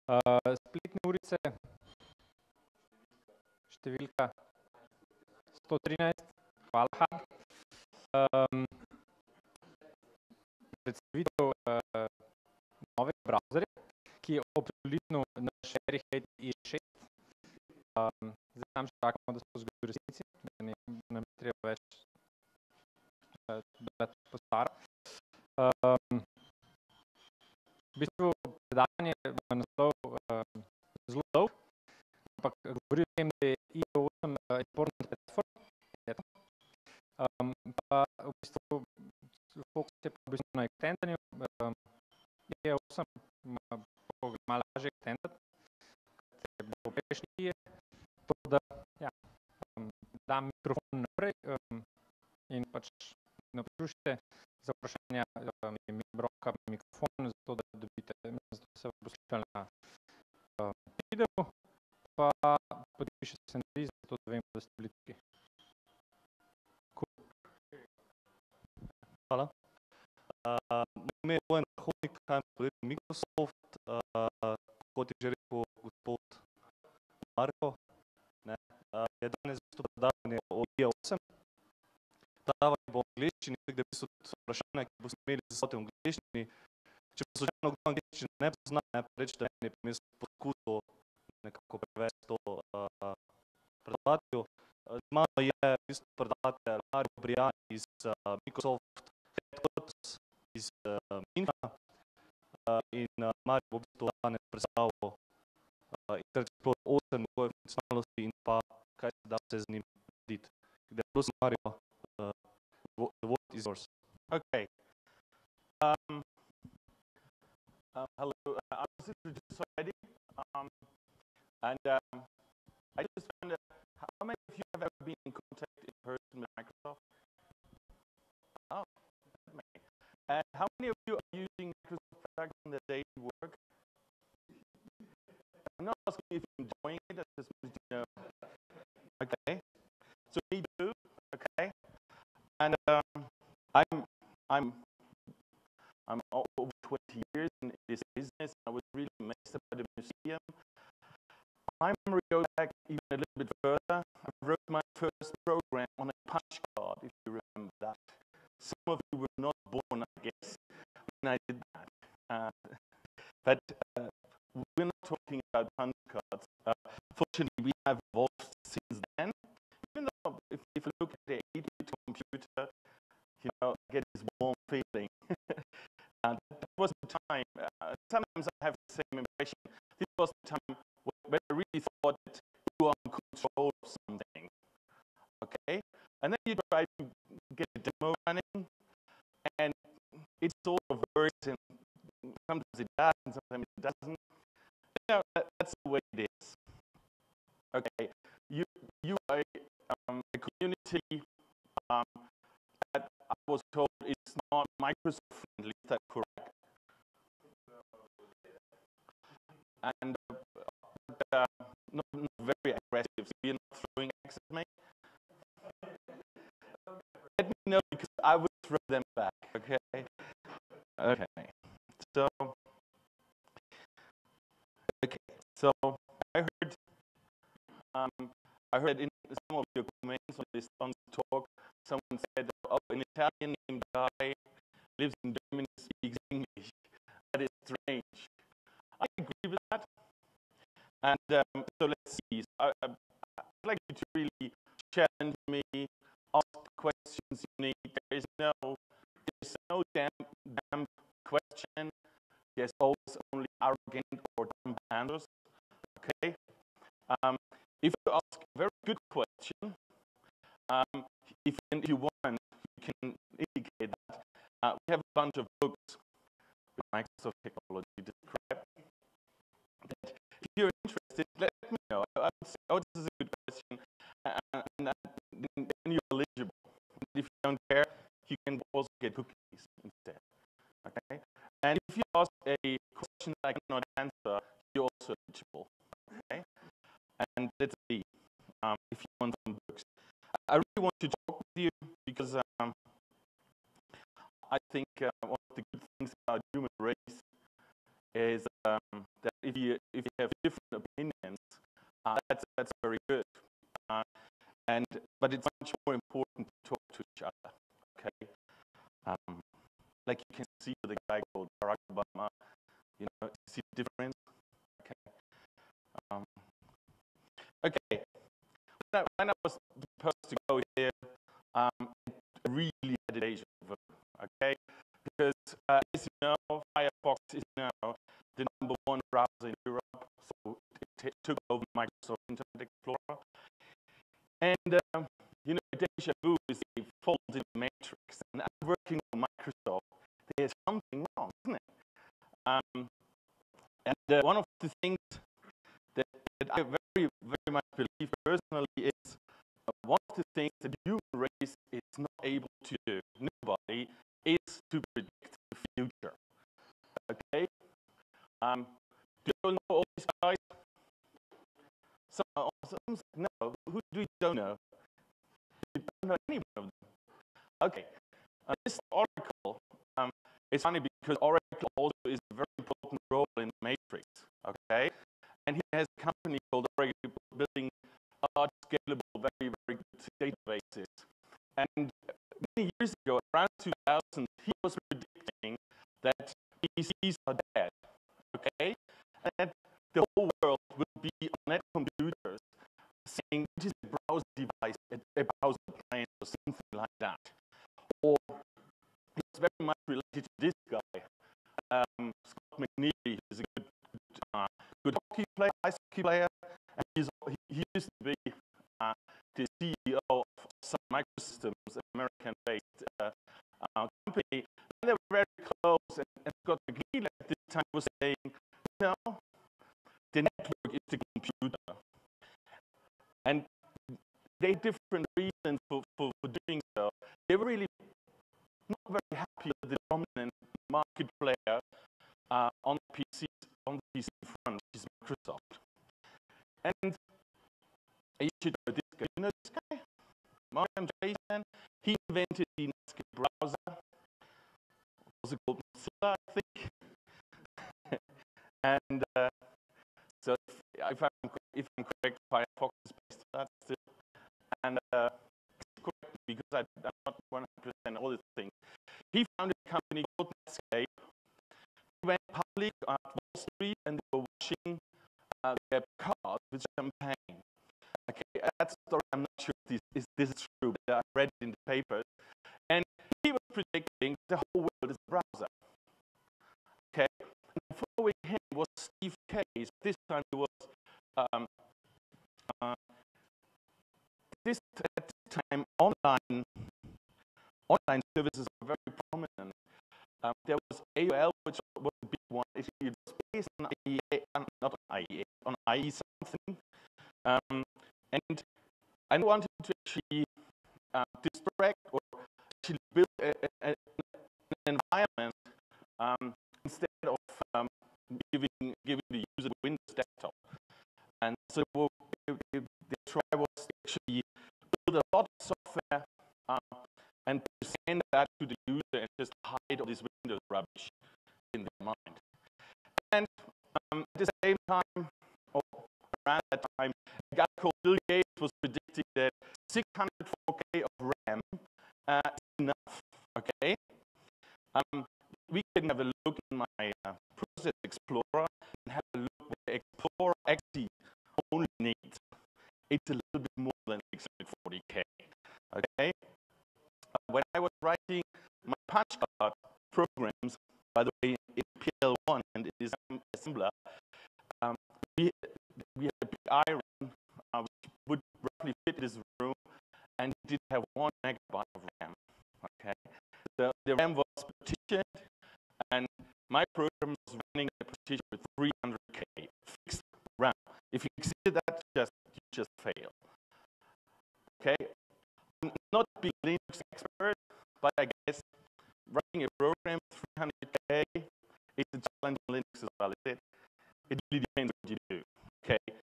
Spletne urice, številka 113, hvala. Predstavitev novega browserja, ki je obsolitno na IE8 IE6. Zdaj tam še čakamo, da se to zgodi v resnici, da nam je treba več delati po staro. V bistvu predavanje ima naslov zelo dolg, ampak govori o tem, da je IE8 important platform, pa v bistvu fokus je pa v bistvu na extendanju. IE8 ima malo lažje extendati, kot je bilo v prejšnji IE, tako da dam mikrofon naprej in pač napišite za vprašanja mi broka mikrofon, zato da dobite, zato se bo slišali na videu, pa podpišite se na list, zato da vem, da ste bili tukaj. Hvala. Ime je Bojan Hodnik, kaj podjetje Microsoft, kot je že rekel gospod Marko, je danes predavanje o IE8. Predavanje bo v angleščini, tako da so vprašanja, ki boste imeli zasote v angleščini. Če pa slučajno kdo angleščine ne pozna, reči, da je pa poskusil nekako prevesti to predavatelju. Z mano je v bistvu predavatelj Mario Briana iz Microsoft Headquarters iz Minha in Mario bo v bistvu danes predstavil Internet Explorer 8, njegove funkcionalnosti in pa kaj se da vse z njim narediti. Prosim, Mario, the word is yours. Okay. Hello, I was introduced already, and I just wonder, how many of you have ever been in contact in person with Microsoft? Oh, that many. And how many of you are using Microsoft products in their daily work? I'm not asking if you're enjoying it, I just want to know. Okay, so we do, okay, and I'm over 20 years in this business. I was really amazed about the museum. I'm going to go back even a little bit further. I wrote my first program on a punch card, if you remember that. Some of you were not born, I guess, when I did that. But we're not talking about punch cards. Fortunately, we have evolved since then. Even though, if you look at the 8-bit computer, you know, I get this warm feeling. And that was the time, sometimes I have the same impression, this was the time when I really thought that you are in control of something, okay? And then you try to get a demo running, and it sort of works, and sometimes it does, and sometimes it doesn't. You know, that's the way it is. Okay, you are a community that I was told is not Microsoft friendly, is that correct? And not very aggressive, so you're not throwing eggs at me? Let me know, because I will throw them back, okay? Okay, so I heard in some of your comments on this talk, someone said, oh, an Italian named guy lives in Germany, speaks English. That is strange. I agree with that. And so let's see. So I'd like you to really challenge me, ask the questions you need. There's no damn question. There's always only arrogant or dumb answers. Okay? If you ask a very good question, if you want, you can indicate that. We have a bunch of books with Microsoft technology described. If you're interested, let me know. I would say, oh, this is a good question, and then you're eligible. If you don't care, you can also get cookies instead. Okay? And if you ask a question that I cannot answer, you're also eligible. Okay? And let's see if you want some books. I really want to talk with you because I think one of the good things about human race is that if you like you can see with the guy called Barack Obama. You know, see the difference? Okay. When I was supposed to go here, it really had a deja vu, okay? Because as you know, Firefox is now the #1 browser in Europe, so it took over Microsoft Internet Explorer. And you know, deja vu is a fault in the matrix, and I'm working on Microsoft. There's something wrong, isn't it? And one of the things that I very, very much believe personally is one of the things that the human race is not able to do, nobody, is to predict the future. Okay? Do you know all these guys? Some no. Who do you don't know? You don't know any of them. Okay. This Oracle is funny because Oracle also is a very important role in the matrix. Okay? And he has a company called Oracle building large, scalable, very, very good databases. And many years ago, around 2000, he was predicting that PCs are dead. Okay? And that the whole world will be on net computers saying which is a browser device, a browser client, or something like that. Or it's very much related to this guy, Scott McNeely. He's a good hockey player, ice hockey player, and he used to be the CEO of Sun Microsystems, an American-based company. And they were very close, and Scott McNeely at this time was saying, no, the network is the computer. And they had different reasons for doing so. They were really not very happy with the dominant market player on the PC front, which is Microsoft. And you should know this guy. You know this guy? Martin Jason. He invented the Netscape browser. Was it called Mozilla, I think? And so if I'm correct, Firefox is based on that still. And it's correct because I'm not 100% all these things. He founded a company called Netscape. He went public on Wall Street and they were washing their cars with champagne. Okay, that's a story. I'm not sure if this is true, but I read it in the papers. And he was predicting the whole world is a browser. Okay, and following him was Steve Case. This time he was at this time online services were very prominent. There was AOL, which was a big one. It was based on IE8, not on IE8, on IE something. And I wanted to actually distract or actually build an environment instead of giving the user Windows desktop. And so the try was actually build a lot of software and to send that to the user and just hide all this Windows rubbish in their mind. And at the same time, or around that time, a guy called Bill Gates was predicting that 604K of RAM is enough. Okay, we can have a look in my Process Explorer and have a look what the Explorer actually only needs. It's a little bit more than 640K. Okay. When I was writing my punch card programs, by the way, in PL1 and in assembler, we had a big iron which would roughly fit this room, and it did have 1 megabyte of RAM. Okay, the RAM was partitioned, and my program was running a partition with 300K fixed RAM. If you exceed that, you just fail. Okay. I'm not a big Linux expert, but I guess writing a program with 300K is a challenge in Linux as well, is it?